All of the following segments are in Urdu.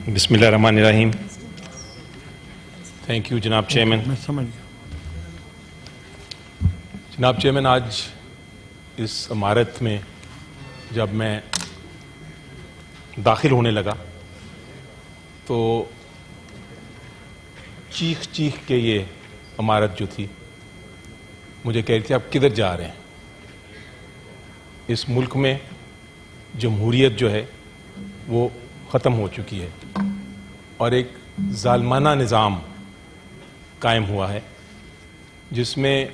بسم اللہ الرحمن الرحیم. تھینک یو جناب چیئرمین. جناب چیئرمین، آج اس عمارت میں جب میں داخل ہونے لگا تو چیخ چیخ کے یہ عمارت جو تھی مجھے کہہ رہی تھی آپ کدھر جا رہے ہیں. اس ملک میں جمہوریت جو ہے وہ ختم ہو چکی ہے اور ایک ظالمانہ نظام قائم ہوا ہے جس میں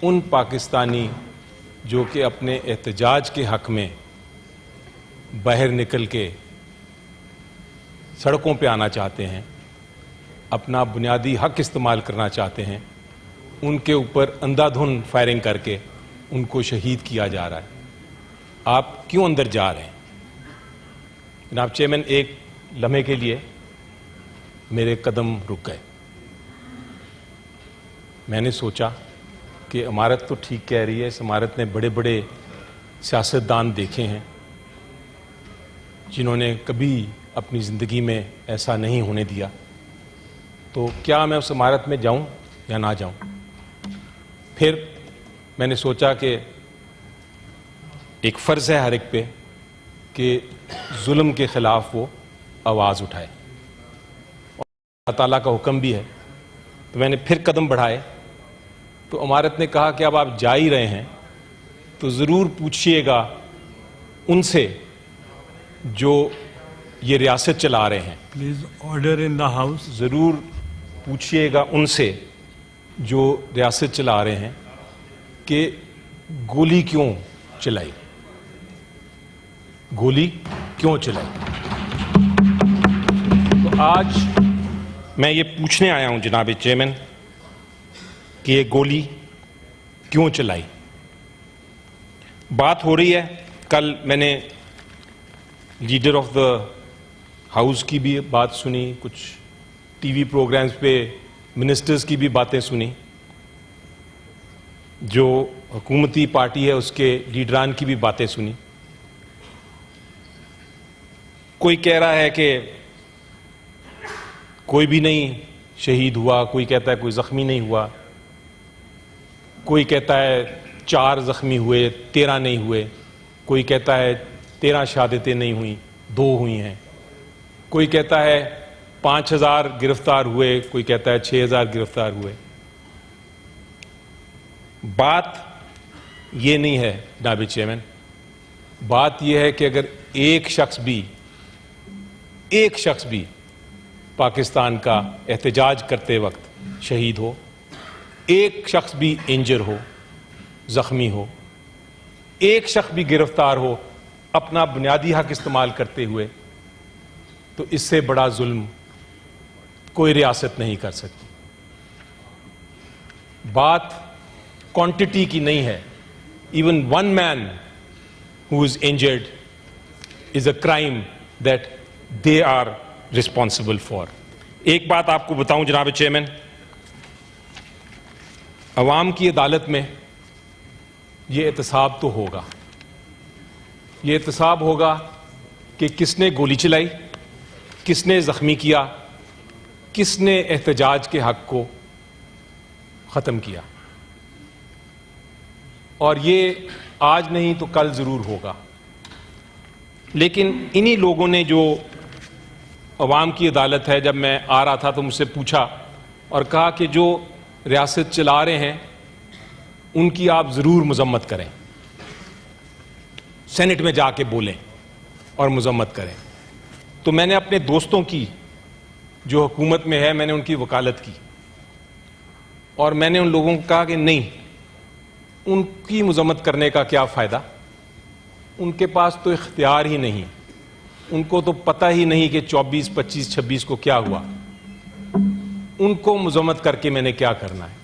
ان پاکستانی جو کہ اپنے احتجاج کے حق میں باہر نکل کے سڑکوں پہ آنا چاہتے ہیں، اپنا بنیادی حق استعمال کرنا چاہتے ہیں، ان کے اوپر اندھا دھند فائرنگ کر کے ان کو شہید کیا جا رہا ہے. آپ کیوں اندر جا رہے ہیں؟ جناب چیئرمین، ایک لمحے کے لیے میرے قدم رک گئے. میں نے سوچا کہ عمارت تو ٹھیک کہہ رہی ہے، اس عمارت نے بڑے بڑے سیاستدان دیکھے ہیں جنہوں نے کبھی اپنی زندگی میں ایسا نہیں ہونے دیا، تو کیا میں اس عمارت میں جاؤں یا نہ جاؤں؟ پھر میں نے سوچا کہ ایک فرض ہے ہر ایک پہ کہ ظلم کے خلاف وہ آواز اٹھائے، اور اللہ تعالیٰ کا حکم بھی ہے. تو میں نے پھر قدم بڑھائے تو عمارت نے کہا کہ اب آپ جا ہی رہے ہیں تو ضرور پوچھئے گا ان سے جو یہ ریاست چلا رہے ہیں. Please order in the house. ضرور پوچھئے گا ان سے جو ریاست چلا رہے ہیں کہ گولی کیوں چلائی، گولی کیوں چلائی. تو آج میں یہ پوچھنے آیا ہوں جناب چیئرمین کہ یہ گولی کیوں چلائی. بات ہو رہی ہے، کل میں نے لیڈر آف دا ہاؤس کی بھی بات سنی، کچھ ٹی وی پروگرامز پہ منسٹرز کی بھی باتیں سنی، جو حکومتی پارٹی ہے اس کے لیڈران کی بھی باتیں سنی. کوئی کہہ رہا ہے کہ کوئی بھی نہیں شہید ہوا، کوئی کہتا ہے کوئی زخمی نہیں ہوا، کوئی کہتا ہے 4 زخمی ہوئے 13 نہیں ہوئے، کوئی کہتا ہے 13 شہادتیں نہیں ہوئیں 2 ہوئی ہیں، کوئی کہتا ہے 5000 گرفتار ہوئے، کوئی کہتا ہے 6000 گرفتار ہوئے. بات یہ نہیں ہے جناب چیئرمین، بات یہ ہے کہ اگر ایک شخص بھی پاکستان کا احتجاج کرتے وقت شہید ہو، ایک شخص بھی انجر ہو، زخمی ہو، ایک شخص بھی گرفتار ہو اپنا بنیادی حق استعمال کرتے ہوئے، تو اس سے بڑا ظلم کوئی ریاست نہیں کر سکتی. بات کوانٹٹی کی نہیں ہے. Even one man who is injured is a crime that they are responsible for. ایک بات آپ کو بتاؤں جناب چیئرمین، عوام کی عدالت میں یہ احتساب تو ہوگا، یہ احتساب ہوگا کہ کس نے گولی چلائی، کس نے زخمی کیا، کس نے احتجاج کے حق کو ختم کیا. اور یہ آج نہیں تو کل ضرور ہوگا. لیکن انہی لوگوں نے جو عوام کی عدالت ہے، جب میں آ رہا تھا تو مجھ سے پوچھا اور کہا کہ جو ریاست چلا رہے ہیں ان کی آپ ضرور مذمت کریں، سینٹ میں جا کے بولیں اور مذمت کریں. تو میں نے اپنے دوستوں کی جو حکومت میں ہے میں نے ان کی وکالت کی، اور میں نے ان لوگوں کو کہا کہ نہیں، ان کی مذمت کرنے کا کیا فائدہ، ان کے پاس تو اختیار ہی نہیں، ان کو تو پتہ ہی نہیں کہ 24 25 26 کو کیا ہوا، ان کو مذمت کر کے میں نے کیا کرنا ہے.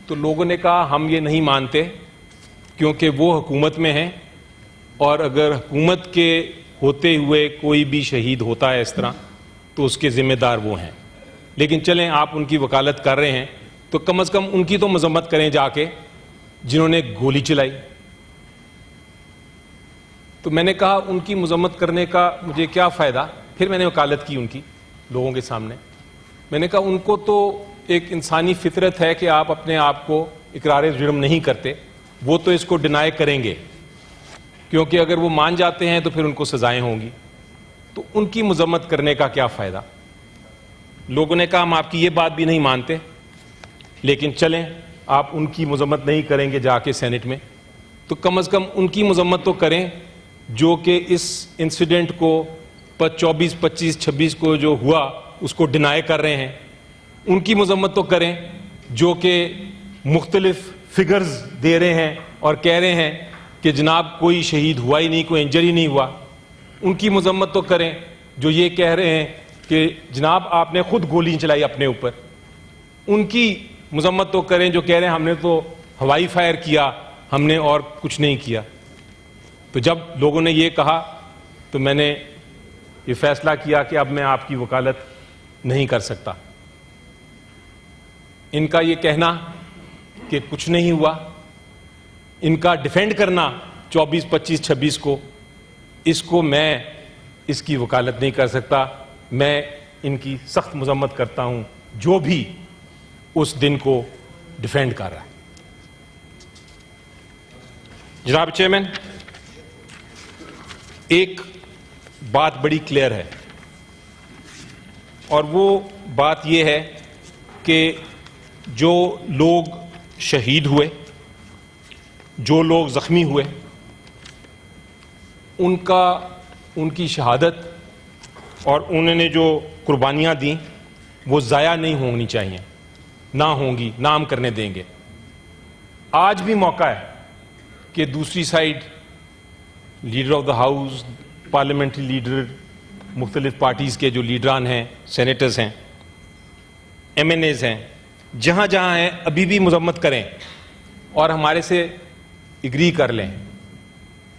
تو لوگوں نے کہا ہم یہ نہیں مانتے کیونکہ وہ حکومت میں ہیں، اور اگر حکومت کے ہوتے ہوئے کوئی بھی شہید ہوتا ہے اس طرح تو اس کے ذمہ دار وہ ہیں. لیکن چلیں، آپ ان کی وکالت کر رہے ہیں تو کم از کم ان کی تو مذمت کریں جا کے جنہوں نے گولی چلائی. تو میں نے کہا ان کی مذمت کرنے کا مجھے کیا فائدہ پھر میں نے وکالت کی ان کی لوگوں کے سامنے. میں نے کہا ان کو تو ایک انسانی فطرت ہے کہ آپ اپنے آپ کو اقرار جرم نہیں کرتے, وہ تو اس کو ڈینائی کریں گے, کیونکہ اگر وہ مان جاتے ہیں تو پھر ان کو سزائیں ہوں گی, تو ان کی مذمت کرنے کا کیا فائدہ. لوگوں نے کہا ہم آپ کی یہ بات بھی نہیں مانتے, لیکن چلیں آپ ان کی مذمت نہیں کریں گے جا کے سینٹ میں, تو کم از کم ان کی مذمت تو کریں جو کہ اس انسیڈنٹ کو 24, 25, 26 کو جو ہوا اس کو ڈینائی کر رہے ہیں. ان کی مذمت تو کریں جو کہ مختلف فگرز دے رہے ہیں اور کہہ رہے ہیں کہ جناب کوئی شہید ہوا ہی نہیں, کوئی انجری نہیں ہوا. ان کی مذمت تو کریں جو یہ کہہ رہے ہیں کہ جناب آپ نے خود گولی چلائی اپنے اوپر. ان کی مذمت تو کریں جو کہہ رہے ہیں ہم نے تو ہوائی فائر کیا, ہم نے اور کچھ نہیں کیا. تو جب لوگوں نے یہ کہا تو میں نے یہ فیصلہ کیا کہ اب میں آپ کی وکالت نہیں کر سکتا. ان کا یہ کہنا کہ کچھ نہیں ہوا, ان کا ڈیفینڈ کرنا 24, 25, 26 کو, اس کو میں اس کی وکالت نہیں کر سکتا. میں ان کی سخت مذمت کرتا ہوں جو بھی اس دن کو ڈیفینڈ کر رہا ہے. جناب چیئرمین, ایک بات بڑی کلیئر ہے, اور وہ بات یہ ہے کہ جو لوگ شہید ہوئے, جو لوگ زخمی ہوئے, ان کی شہادت اور انہوں نے جو قربانیاں دیں وہ ضائع نہیں ہونی چاہیے, نہ ہوں گی, نہ ہم کرنے دیں گے. آج بھی موقع ہے کہ دوسری side leader of the house, parliamentary leader, مختلف پارٹیز کے جو لیڈران ہیں, سینیٹرز ہیں, ایم این ایز ہیں, جہاں جہاں ہیں ابھی بھی مذمت کریں اور ہمارے سے اگری کر لیں,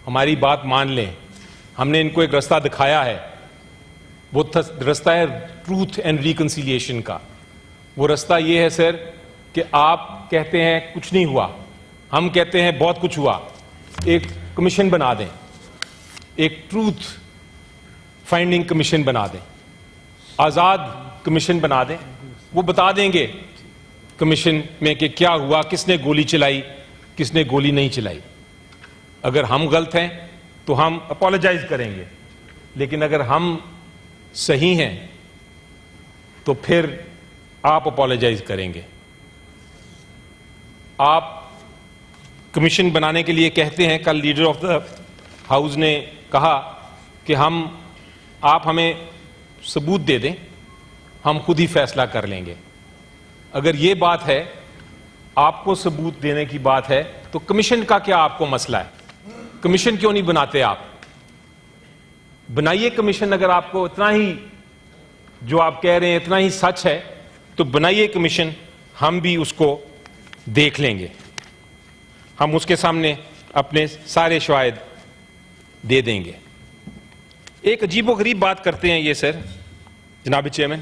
ہماری بات مان لیں. ہم نے ان کو ایک رستہ دکھایا ہے, وہ رستہ ہے ٹروتھ اینڈ ریکنسیلیشن کا. وہ رستہ یہ ہے سر کہ آپ کہتے ہیں کچھ نہیں ہوا, ہم کہتے ہیں بہت کچھ ہوا. ایک کمیشن بنا دیں, ایک ٹروتھ فائنڈنگ کمیشن بنا دیں, آزاد کمیشن بنا دیں. وہ بتا دیں گے کمیشن میں کہ کیا ہوا, کس نے گولی چلائی, کس نے گولی نہیں چلائی. اگر ہم غلط ہیں تو ہم اپالوجائز کریں گے, لیکن اگر ہم صحیح ہیں تو پھر آپ اپالوجائز کریں گے. آپ کمیشن بنانے کے لیے کہتے ہیں, کل لیڈر آف دا ہاؤس نے کہا کہ آپ ہمیں ثبوت دے دیں, ہم خود ہی فیصلہ کر لیں گے. اگر یہ بات ہے, آپ کو ثبوت دینے کی بات ہے, تو کمیشن کا کیا آپ کو مسئلہ ہے؟ کمیشن کیوں نہیں بناتے آپ؟ بنائیے کمیشن. اگر آپ کو اتنا ہی جو آپ کہہ رہے ہیں اتنا ہی سچ ہے تو بنائیے کمیشن, ہم بھی اس کو دیکھ لیں گے. ہم اس کے سامنے اپنے سارے شواہد دے دیں گے. ایک عجیب و غریب بات کرتے ہیں یہ سر جناب چیئرمین,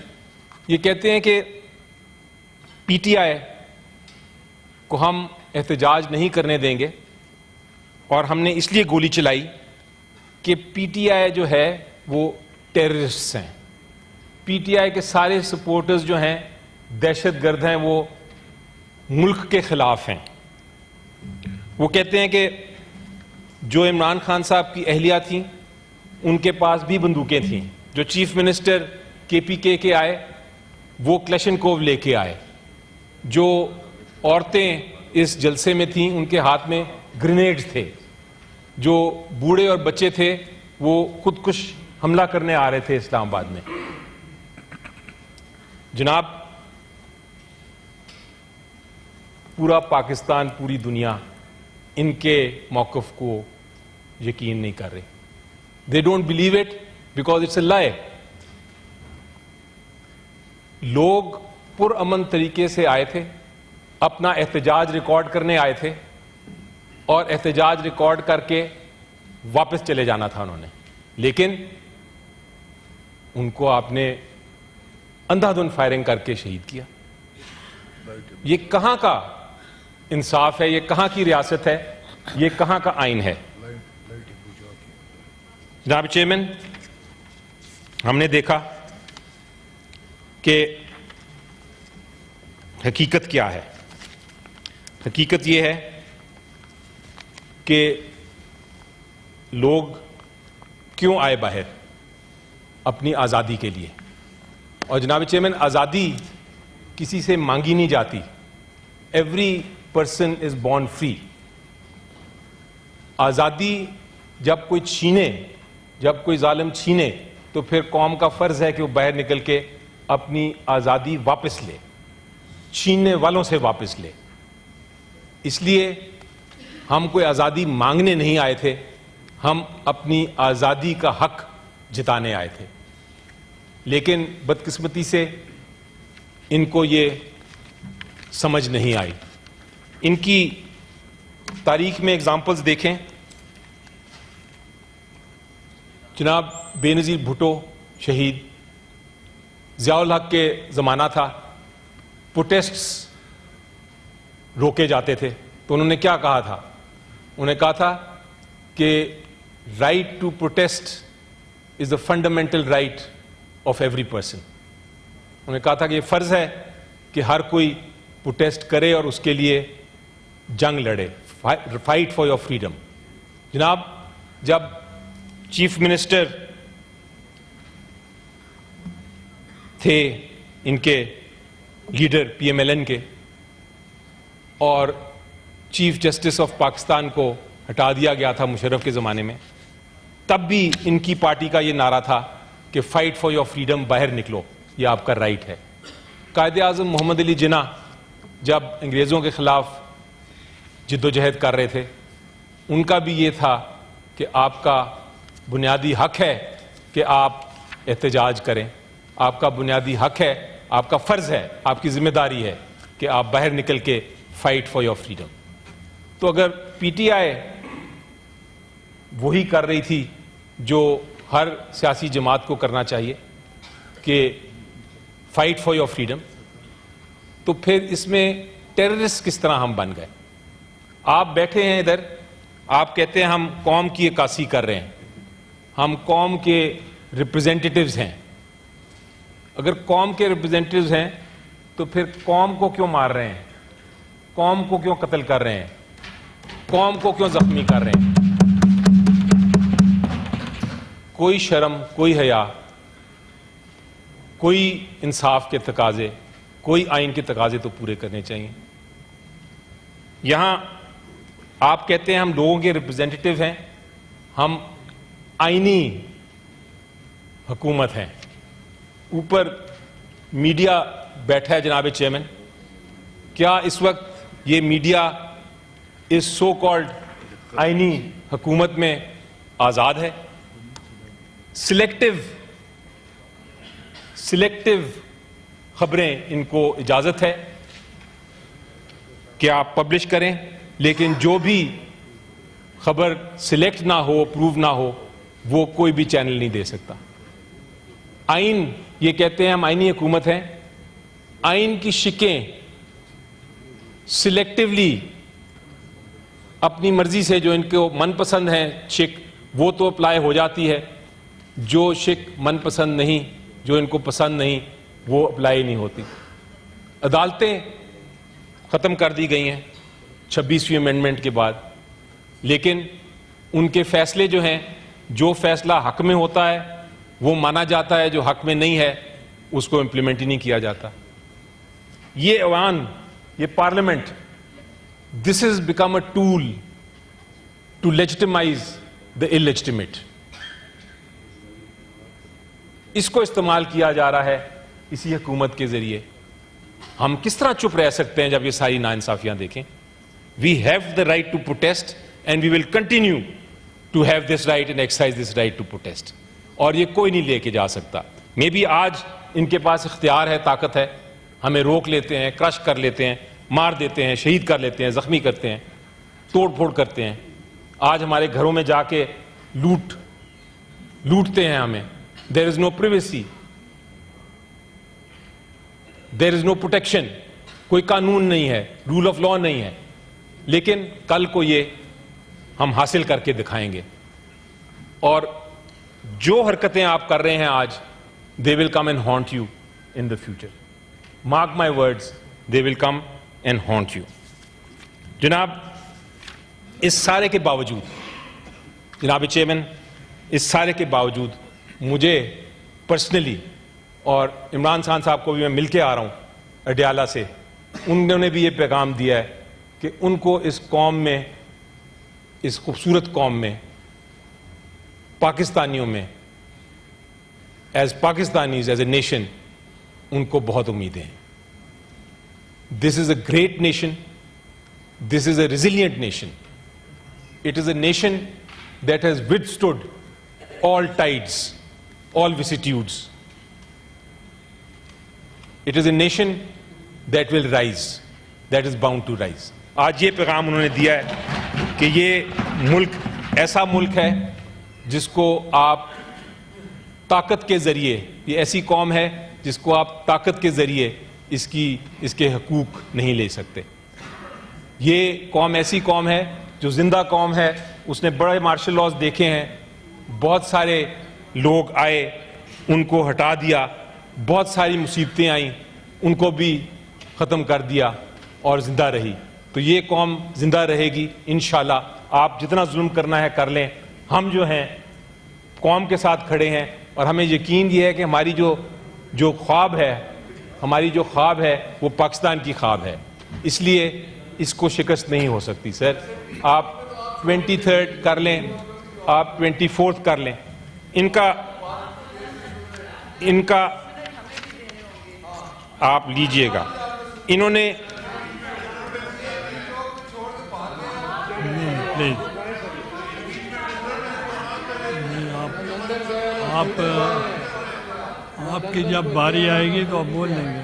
یہ کہتے ہیں کہ پی ٹی آئی کو ہم احتجاج نہیں کرنے دیں گے, اور ہم نے اس لیے گولی چلائی کہ پی ٹی آئی جو ہے وہ ٹیررسٹس ہیں. پی ٹی آئی کے سارے سپورٹرز جو ہیں دہشت گرد ہیں, وہ ملک کے خلاف ہیں. وہ کہتے ہیں کہ جو عمران خان صاحب کی اہلیہ تھیں ان کے پاس بھی بندوقیں تھیں, جو چیف منسٹر کے پی کے آئے وہ کلیشنکوو لے کے آئے, جو عورتیں اس جلسے میں تھیں ان کے ہاتھ میں گرینیڈ تھے, جو بوڑھے اور بچے تھے وہ خودکش حملہ کرنے آ رہے تھے اسلام آباد میں. جناب, پورا پاکستان, پوری دنیا ان کے موقف کو یقین نہیں کر رہے. They don't believe it because it's a lie. لوگ پرامن طریقے سے آئے تھے, اپنا احتجاج ریکارڈ کرنے آئے تھے, اور احتجاج ریکارڈ کر کے واپس چلے جانا تھا انہوں نے, لیکن ان کو آپ نے اندھا دھند فائرنگ کر کے شہید کیا. یہ کہاں کا انصاف ہے, یہ کہاں کی ریاست ہے, یہ کہاں کا آئین ہے؟ جناب چیئرمین, ہم نے دیکھا کہ حقیقت کیا ہے. حقیقت یہ ہے کہ لوگ کیوں آئے باہر اپنی آزادی کے لیے. اور جناب چیئرمین, آزادی کسی سے مانگی نہیں جاتی. Every person is born free. آزادی جب کوئی چھینے, جب کوئی ظالم چھینے, تو پھر قوم کا فرض ہے کہ وہ باہر نکل کے اپنی آزادی واپس لے, چھیننے والوں سے واپس لے. اس لیے ہم کوئی آزادی مانگنے نہیں آئے تھے, ہم اپنی آزادی کا حق جتانے آئے تھے. لیکن بدقسمتی سے ان کو یہ سمجھ نہیں آئی. ان کی تاریخ میں اگزامپلز دیکھیں. جناب بے نظیر بھٹو شہید, ضیاء الحق کے زمانہ تھا, پروٹیسٹس روکے جاتے تھے تو انہوں نے کیا کہا تھا؟ انہوں نے کہا تھا کہ right to protest is the fundamental right of every person. انہوں نے کہا تھا کہ یہ فرض ہے کہ ہر کوئی پروٹیسٹ کرے اور اس کے لیے جنگ لڑے, فائٹ فار یور فریڈم. جناب جب چیف منسٹر تھے ان کے leader P M L N کے, اور چیف جسٹس آف پاکستان کو ہٹا دیا گیا تھا مشرف کے زمانے میں, تب بھی ان کی پارٹی کا یہ نعرہ تھا کہ فائٹ فار یور فریڈم, باہر نکلو, یہ آپ کا رائٹ ہے. قائد اعظم محمد علی جناح جب انگریزوں کے خلاف جد و جہد کر رہے تھے, ان کا بھی یہ تھا کہ آپ کا بنیادی حق ہے کہ آپ احتجاج کریں, آپ کا بنیادی حق ہے, آپ کا فرض ہے, آپ کی ذمہ داری ہے کہ آپ باہر نکل کے فائٹ فار یور فریڈم. تو اگر پی ٹی آئی وہی کر رہی تھی جو ہر سیاسی جماعت کو کرنا چاہیے کہ فائٹ فار یور فریڈم, تو پھر اس میں ٹیررسٹ کس طرح ہم بن گئے؟ آپ بیٹھے ہیں ادھر, آپ کہتے ہیں ہم قوم کی عکاسی کر رہے ہیں, ہم قوم کے ریپرزینٹیٹیوز ہیں. اگر قوم کے ریپرزینٹیوز ہیں تو پھر قوم کو کیوں مار رہے ہیں, قوم کو کیوں قتل کر رہے ہیں, قوم کو کیوں زخمی کر رہے ہیں؟ کوئی شرم, کوئی حیا, کوئی انصاف کے تقاضے, کوئی آئین کے تقاضے تو پورے کرنے چاہیے. یہاں آپ کہتے ہیں ہم لوگوں کے ریپرزینٹیٹیو ہیں, ہم آئینی حکومت ہیں. اوپر میڈیا بیٹھا ہے جناب چیئرمین, کیا اس وقت یہ میڈیا اس سو کالڈ آئینی حکومت میں آزاد ہے؟ سلیکٹیو خبریں ان کو اجازت ہے کہ آپ پبلش کریں, لیکن جو بھی خبر سلیکٹ نہ ہو, پروو نہ ہو, وہ کوئی بھی چینل نہیں دے سکتا. آئین, یہ کہتے ہیں ہم آئینی حکومت ہیں, آئین کی شکیں سلیکٹیولی اپنی مرضی سے جو ان کو من پسند ہیں شک, وہ تو اپلائی ہو جاتی ہے, جو شک من پسند نہیں, جو ان کو پسند نہیں, وہ اپلائی نہیں ہوتی. عدالتیں ختم کر دی گئی ہیں 26ویں امینڈمنٹ کے بعد, لیکن ان کے فیصلے جو ہیں, جو فیصلہ حق میں ہوتا ہے وہ مانا جاتا ہے, جو حق میں نہیں ہے اس کو امپلیمنٹ ہی نہیں کیا جاتا. یہ ایوان, یہ parliament, this is become a tool to legitimise the illegitimate. اس کو استعمال کیا جا رہا ہے اسی حکومت کے ذریعے. ہم کس طرح چپ رہ سکتے ہیں جب یہ ساری ناانصافیاں دیکھیں؟ We have the right to protest and we will continue to have this right and exercise this right to protest, اور یہ کوئی نہیں لے کے جا سکتا. مے بی آج ان کے پاس اختیار ہے, طاقت ہے, ہمیں روک لیتے ہیں, کرش کر لیتے ہیں, مار دیتے ہیں, شہید کر لیتے ہیں, زخمی کرتے ہیں, توڑ پھوڑ کرتے ہیں. آج ہمارے گھروں میں جا کے لوٹتے ہیں ہمیں. دیر از نو پریویسی, دیر از نو پروٹیکشن, کوئی قانون نہیں ہے, رول آف لا نہیں ہے. لیکن کل کو یہ ہم حاصل کر کے دکھائیں گے. اور جو حرکتیں آپ کر رہے ہیں آج, they will come and haunt you in the future. Mark my words, they will come and haunt you. جناب اس سارے کے باوجود جناب چیئرمین اس سارے کے باوجود مجھے پرسنلی اور عمران خان صاحب کو بھی میں مل کے آ رہا ہوں اڈیالہ سے, انہوں نے بھی یہ پیغام دیا ہے کہ ان کو اس قوم میں, اس خوبصورت قوم میں, پاکستانیوں میں, as Pakistanis as a nation ان کو بہت امیدیں ہیں. This is a great nation, this is a resilient nation, it is a nation that has withstood all tides, all vicissitudes. It is a nation that will rise, that is bound to rise. آج یہ پیغام انہوں نے دیا ہے کہ یہ ملک ایسا ملک ہے جس کو آپ طاقت کے ذریعے, یہ ایسی قوم ہے جس کو آپ طاقت کے ذریعے اس کے حقوق نہیں لے سکتے. یہ قوم ایسی قوم ہے جو زندہ قوم ہے, اس نے بڑے مارشل لاز دیکھے ہیں, بہت سارے لوگ آئے ان کو ہٹا دیا, بہت ساری مصیبتیں آئیں ان کو بھی ختم کر دیا اور زندہ رہی. تو یہ قوم زندہ رہے گی انشاءاللہ. آپ جتنا ظلم کرنا ہے کر لیں, ہم جو ہیں قوم کے ساتھ کھڑے ہیں اور ہمیں یقین یہ ہے کہ ہماری جو خواب ہے, ہماری جو خواب ہے وہ پاکستان کی خواب ہے, اس لیے اس کو شکست نہیں ہو سکتی. سر آپ 23rd کر لیں, آپ 24th کر لیں. ان کا آپ لیجئے گا. انہوں نے آپ کی جب باری آئے گی تو آپ بول لیں گے.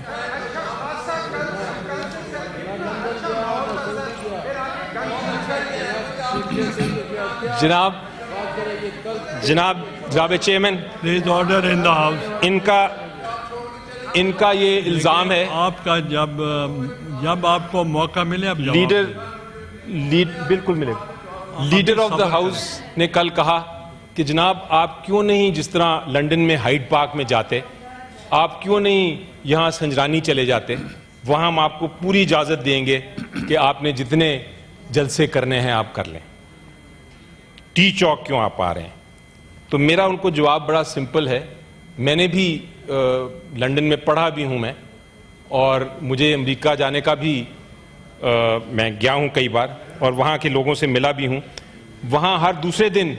جناب chairman, please order in the house. ان کا یہ الزام ہے, آپ کا جب آپ کو موقع ملے اب بالکل ملے گا. لیڈر آف دا ہاؤس نے کل کہا کہ جناب آپ کیوں نہیں جس طرح لنڈن میں ہائیڈ پارک میں جاتے, آپ کیوں نہیں یہاں سنجرانی چلے جاتے, وہاں ہم آپ کو پوری اجازت دیں گے کہ آپ نے جتنے جلسے کرنے ہیں آپ کر لیں. ٹی چوک کیوں آپ آ رہے ہیں؟ تو میرا ان کو جواب بڑا سمپل ہے. میں نے بھی لنڈن میں پڑھا بھی ہوں میں, اور مجھے امریکہ جانے کا بھی میں گیا ہوں کئی بار, اور وہاں کے لوگوں سے ملا بھی ہوں. وہاں ہر دوسرے دن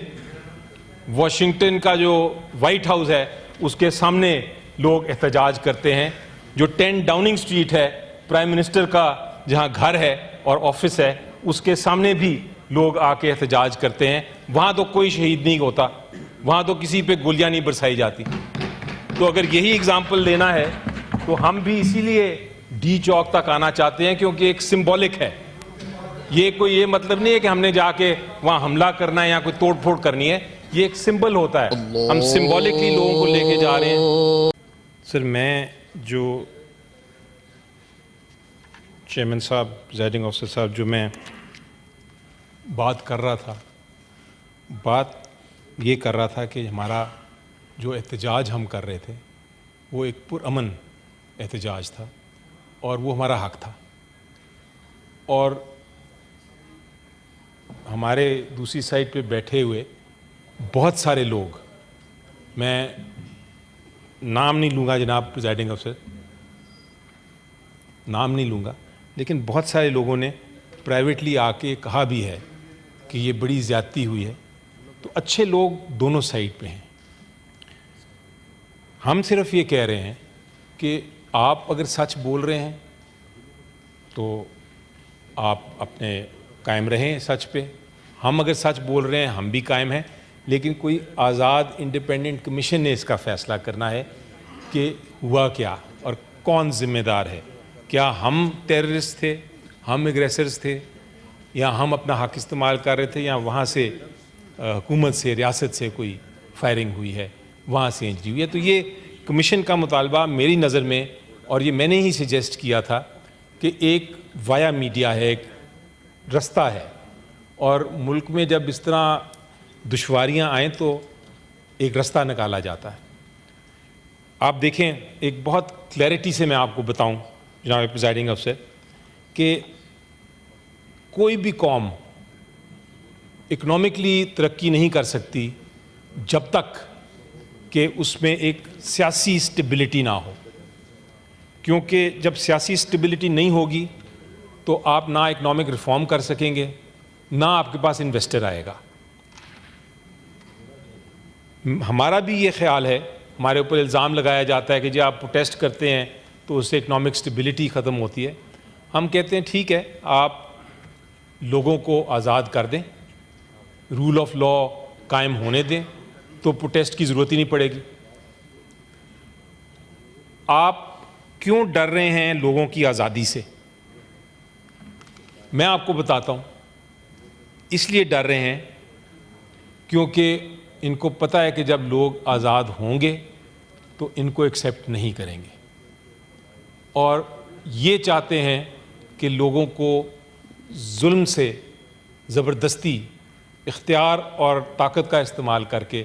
واشنگٹن کا جو وائٹ ہاؤس ہے اس کے سامنے لوگ احتجاج کرتے ہیں. جو 10 ڈاؤننگ سٹریٹ ہے پرائم منسٹر کا جہاں گھر ہے اور آفس ہے, اس کے سامنے بھی لوگ آ کے احتجاج کرتے ہیں. وہاں تو کوئی شہید نہیں ہوتا, وہاں تو کسی پہ گولیاں نہیں برسائی جاتی. تو اگر یہی اگزامپل لینا ہے تو ہم بھی اسی لیے ڈی چوک تک آنا چاہتے ہیں, کیونکہ ایک سمبولک ہے. یہ مطلب نہیں ہے کہ ہم نے جا کے وہاں حملہ کرنا ہے یا کوئی توڑ پھوڑ کرنی ہے, یہ ایک سمبل ہوتا ہے. ہم سمبولکلی لوگوں کو لے کے جا رہے ہیں. سر میں جو چیئرمین صاحب, پریزائڈنگ آفیسر صاحب, جو میں بات کر رہا تھا, بات یہ کر رہا تھا کہ ہمارا جو احتجاج ہم کر رہے تھے وہ ایک پرامن احتجاج تھا اور وہ ہمارا حق تھا. اور ہمارے دوسری سائڈ پہ بیٹھے ہوئے بہت سارے لوگ, میں نام نہیں لوں گا جناب پریزائڈنگ افسر, نام نہیں لوں گا, لیکن بہت سارے لوگوں نے پرائیویٹلی آ کے کہا بھی ہے کہ یہ بڑی زیادتی ہوئی ہے. تو اچھے لوگ دونوں سائڈ پہ ہیں. ہم صرف یہ کہہ رہے ہیں کہ آپ اگر سچ بول رہے ہیں تو آپ اپنے قائم رہیں سچ پہ, ہم اگر سچ بول رہے ہیں ہم بھی قائم ہیں. لیکن کوئی آزاد انڈیپینڈنٹ کمیشن نے اس کا فیصلہ کرنا ہے کہ ہوا کیا اور کون ذمہ دار ہے. کیا ہم ٹیررسٹ تھے, ہم اگریسرز تھے, یا ہم اپنا حق استعمال کر رہے تھے, یا وہاں سے حکومت سے, ریاست سے کوئی فائرنگ ہوئی ہے, وہاں سے انجری ہوئی ہے. تو یہ کمیشن کا مطالبہ میری نظر میں, اور یہ میں نے ہی سجیسٹ کیا تھا کہ ایک وایا میڈیا ہے, ایک رستہ ہے. اور ملک میں جب اس طرح دشواریاں آئیں تو ایک رستہ نکالا جاتا ہے. آپ دیکھیں ایک بہت کلیئرٹی سے میں آپ کو بتاؤں جناب پریزائڈنگ افسر کہ کوئی بھی قوم اکنامکلی ترقی نہیں کر سکتی جب تک کہ اس میں ایک سیاسی اسٹیبلٹی نہ ہو، کیونکہ جب سیاسی اسٹیبلٹی نہیں ہوگی تو آپ نہ اکنامک ریفارم کر سکیں گے، نہ آپ کے پاس انویسٹر آئے گا۔ ہمارا بھی یہ خیال ہے، ہمارے اوپر الزام لگایا جاتا ہے کہ جی آپ پروٹیسٹ کرتے ہیں تو اس سے اکنامک اسٹیبلٹی ختم ہوتی ہے۔ ہم کہتے ہیں ٹھیک ہے، آپ لوگوں کو آزاد کر دیں، رول آف لا قائم ہونے دیں تو پروٹیسٹ کی ضرورت ہی نہیں پڑے گی۔ آپ کیوں ڈر رہے ہیں لوگوں کی آزادی سے؟ میں آپ کو بتاتا ہوں، اس لیے ڈر رہے ہیں کیونکہ ان کو پتہ ہے کہ جب لوگ آزاد ہوں گے تو ان کو ایکسیپٹ نہیں کریں گے، اور یہ چاہتے ہیں کہ لوگوں کو ظلم سے زبردستی اختیار اور طاقت کا استعمال کر کے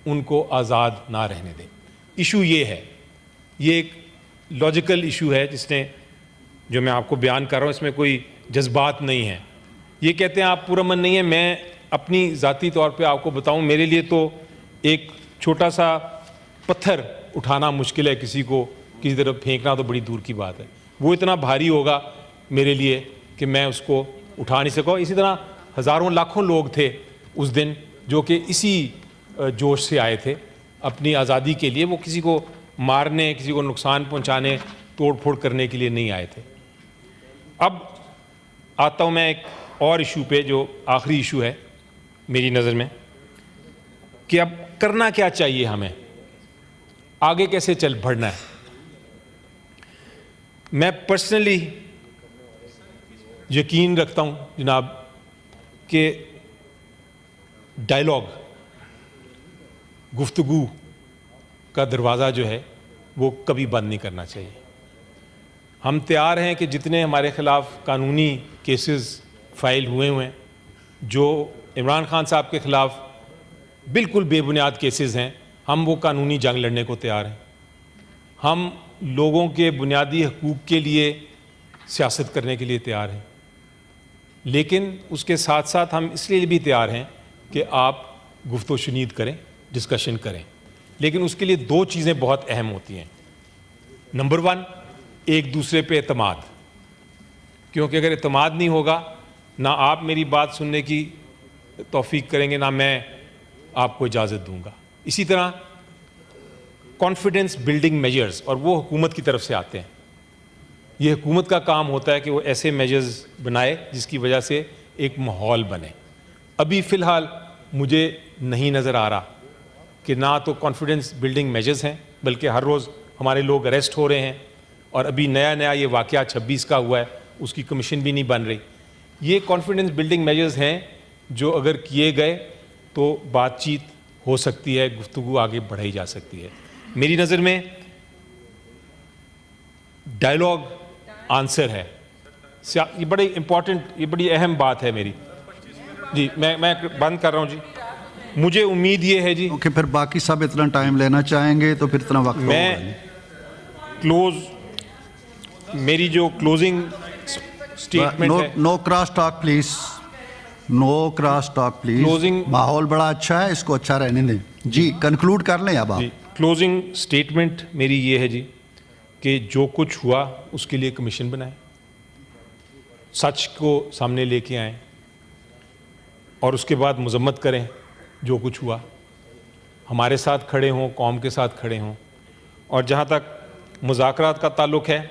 ان کو آزاد نہ رہنے دیں۔ ایشو یہ ہے، یہ ایک لاجیکل ایشو ہے جس نے جو میں آپ کو بیان کر رہا ہوں، اس میں کوئی جذبات نہیں ہیں۔ یہ کہتے ہیں آپ پرامن نہیں ہیں، میں اپنی ذاتی طور پہ آپ کو بتاؤں، میرے لیے تو ایک چھوٹا سا پتھر اٹھانا مشکل ہے، کسی کو کسی طرف پھینکنا تو بڑی دور کی بات ہے، وہ اتنا بھاری ہوگا میرے لیے کہ میں اس کو اٹھا نہیں سکوں۔ اسی طرح ہزاروں لاکھوں لوگ تھے اس دن جو کہ اسی جوش سے آئے تھے اپنی آزادی کے لیے، وہ کسی کو مارنے، کسی کو نقصان پہنچانے، توڑ پھوڑ کرنے کے لیے نہیں آئے تھے۔ اب آتا ہوں میں ایک اور ایشو پہ جو آخری ایشو ہے میری نظر میں، کہ اب کرنا کیا چاہیے، ہمیں آگے کیسے چل بڑھنا ہے۔ میں پرسنلی یقین رکھتا ہوں جناب کہ ڈائلاگ، گفتگو کا دروازہ جو ہے وہ کبھی بند نہیں کرنا چاہیے۔ ہم تیار ہیں کہ جتنے ہمارے خلاف قانونی کیسز فائل ہوئے ہیں، جو عمران خان صاحب کے خلاف بالکل بے بنیاد کیسز ہیں، ہم وہ قانونی جنگ لڑنے کو تیار ہیں۔ ہم لوگوں کے بنیادی حقوق کے لیے سیاست کرنے کے لیے تیار ہیں، لیکن اس کے ساتھ ساتھ ہم اس لیے بھی تیار ہیں کہ آپ گفت و شنید کریں، ڈسکشن کریں، لیکن اس کے لیے دو چیزیں بہت اہم ہوتی ہیں۔ نمبر 1، ایک دوسرے پہ اعتماد، کیونکہ اگر اعتماد نہیں ہوگا، نہ آپ میری بات سننے کی توفیق کریں گے، نہ میں آپ کو اجازت دوں گا۔ اسی طرح کانفیڈنس بلڈنگ میجرز، اور وہ حکومت کی طرف سے آتے ہیں۔ یہ حکومت کا کام ہوتا ہے کہ وہ ایسے میجرز بنائے جس کی وجہ سے ایک ماحول بنے۔ ابھی فی الحال مجھے نہیں نظر آ رہا کہ نہ تو کانفیڈنس بلڈنگ میجرز ہیں، بلکہ ہر روز ہمارے لوگ اریسٹ ہو رہے ہیں، اور ابھی نیا یہ واقعہ 26 کا ہوا ہے، اس کی کمیشن بھی نہیں بن رہی۔ یہ کانفیڈنس بلڈنگ میجرز ہیں جو اگر کیے گئے تو بات چیت ہو سکتی ہے، گفتگو آگے بڑھائی جا سکتی ہے۔ میری نظر میں ڈائلاگ آنسر ہے، یہ بڑی امپورٹنٹ، یہ بڑی اہم بات ہے میری۔ جی میں بند کر رہا ہوں۔ جی مجھے امید یہ ہے جی کہ پھر باقی سب اتنا ٹائم لینا چاہیں گے تو پھر اتنا وقت میں میری جو کلوزنگ اسٹیٹمنٹ ہے، no cross talk please, no cross talk please, ماحول بڑا اچھا ہے، اس کو اچھا رہنے دیں۔ جی کنکلوڈ کر لیں اب آپ۔ کلوزنگ اسٹیٹمنٹ میری یہ ہے جی کہ جو کچھ ہوا اس کے لیے کمیشن بنائیں، سچ کو سامنے لے کے آئیں، اور اس کے بعد مذمت کریں جو کچھ ہوا، ہمارے ساتھ کھڑے ہوں، قوم کے ساتھ کھڑے ہوں۔ اور جہاں تک مذاکرات کا تعلق ہے،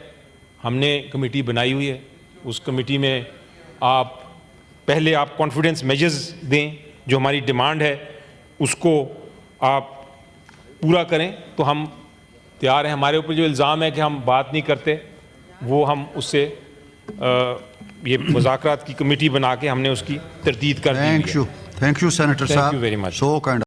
ہم نے کمیٹی بنائی ہوئی ہے، اس کمیٹی میں پہلے آپ کانفیڈنس میجرز دیں، جو ہماری ڈیمانڈ ہے اس کو آپ پورا کریں تو ہم تیار ہیں۔ ہمارے اوپر جو الزام ہے کہ ہم بات نہیں کرتے، وہ ہم اس سے یہ مذاکرات کی کمیٹی بنا کے ہم نے اس کی تردید کر دی ہے۔ تھینک یو سینیٹر صاحب، Thank you very much. So kind